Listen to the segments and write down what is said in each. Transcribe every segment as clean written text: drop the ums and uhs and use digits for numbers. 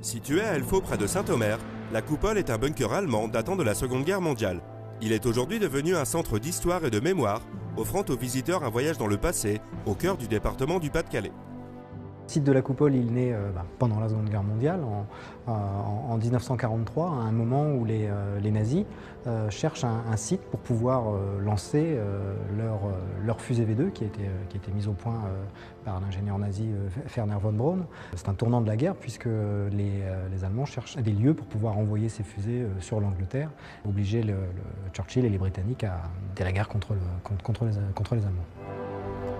Situé à Elfaux près de Saint-Omer, la Coupole est un bunker allemand datant de la Seconde Guerre mondiale. Il est aujourd'hui devenu un centre d'histoire et de mémoire, offrant aux visiteurs un voyage dans le passé, au cœur du département du Pas-de-Calais. Le site de la Coupole, il naît pendant la Seconde Guerre mondiale, en 1943, à un moment où les nazis cherchent un site pour pouvoir lancer leur fusée V2 qui a été mise au point par l'ingénieur nazi Werner von Braun. C'est un tournant de la guerre puisque les Allemands cherchent des lieux pour pouvoir envoyer ces fusées sur l'Angleterre, obliger Churchill et les Britanniques à mener la guerre contre les Allemands.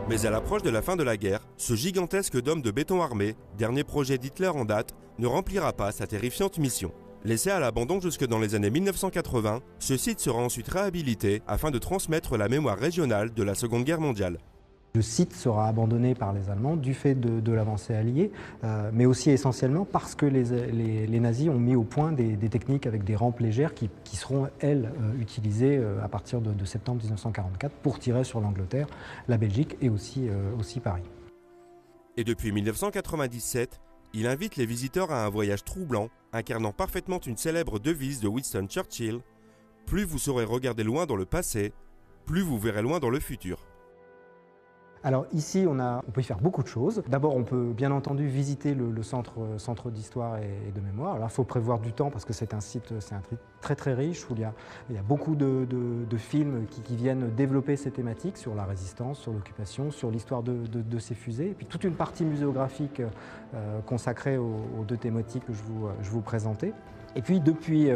Mais à l'approche de la fin de la guerre, ce gigantesque dôme de béton armé, dernier projet d'Hitler en date, ne remplira pas sa terrifiante mission. Laissé à l'abandon jusque dans les années 1980, ce site sera ensuite réhabilité afin de transmettre la mémoire régionale de la Seconde Guerre mondiale. Le site sera abandonné par les Allemands du fait de l'avancée alliée, mais aussi essentiellement parce que les nazis ont mis au point des techniques avec des rampes légères qui seront, elles, utilisées à partir de septembre 1944 pour tirer sur l'Angleterre, la Belgique et aussi Paris. Et depuis 1997, il invite les visiteurs à un voyage troublant, incarnant parfaitement une célèbre devise de Winston Churchill : plus vous saurez regarder loin dans le passé, plus vous verrez loin dans le futur. Alors ici, on peut y faire beaucoup de choses. D'abord, on peut bien entendu visiter le centre d'histoire et de mémoire. Alors il faut prévoir du temps parce que c'est un site très très riche où il y a beaucoup de films qui viennent développer ces thématiques sur la résistance, sur l'occupation, sur l'histoire de ces fusées. Et puis toute une partie muséographique consacrée aux deux thématiques que je vous présentais. Et puis depuis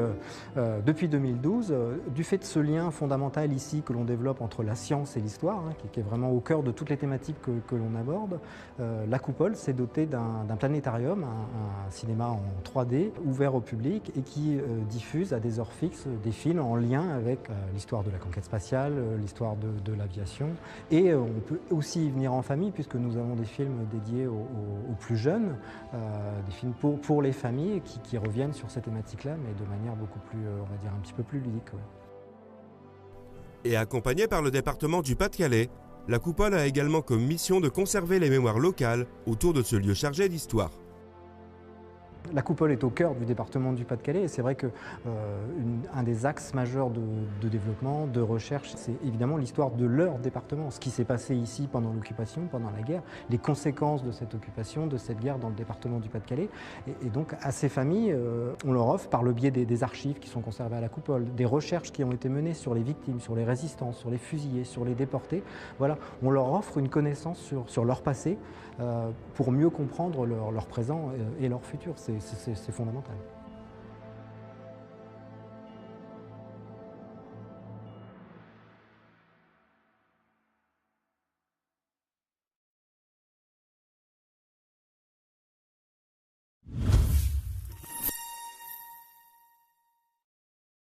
2012, du fait de ce lien fondamental ici que l'on développe entre la science et l'histoire, qui est vraiment au cœur de toutes les thématiques que l'on aborde, la Coupole s'est dotée d'un planétarium, un cinéma en 3D ouvert au public et qui diffuse à des heures fixes des films en lien avec l'histoire de la conquête spatiale, l'histoire de l'aviation. Et on peut aussi y venir en famille puisque nous avons des films dédiés aux plus jeunes, des films pour les familles qui reviennent sur ces thématiques là, mais de manière beaucoup plus, on va dire, un petit peu plus ludique. Ouais. Et accompagnée par le département du Pas-de-Calais, la Coupole a également comme mission de conserver les mémoires locales autour de ce lieu chargé d'histoire. La Coupole est au cœur du département du Pas-de-Calais et c'est vrai qu'un des axes majeurs de développement, de recherche, c'est évidemment l'histoire de leur département, ce qui s'est passé ici pendant l'occupation, pendant la guerre, les conséquences de cette occupation, de cette guerre dans le département du Pas-de-Calais. Et donc à ces familles, on leur offre par le biais des archives qui sont conservées à la Coupole, des recherches qui ont été menées sur les victimes, sur les résistants, sur les fusillés, sur les déportés. Voilà, on leur offre une connaissance sur leur passé pour mieux comprendre leur présent et leur futur. C'est fondamental.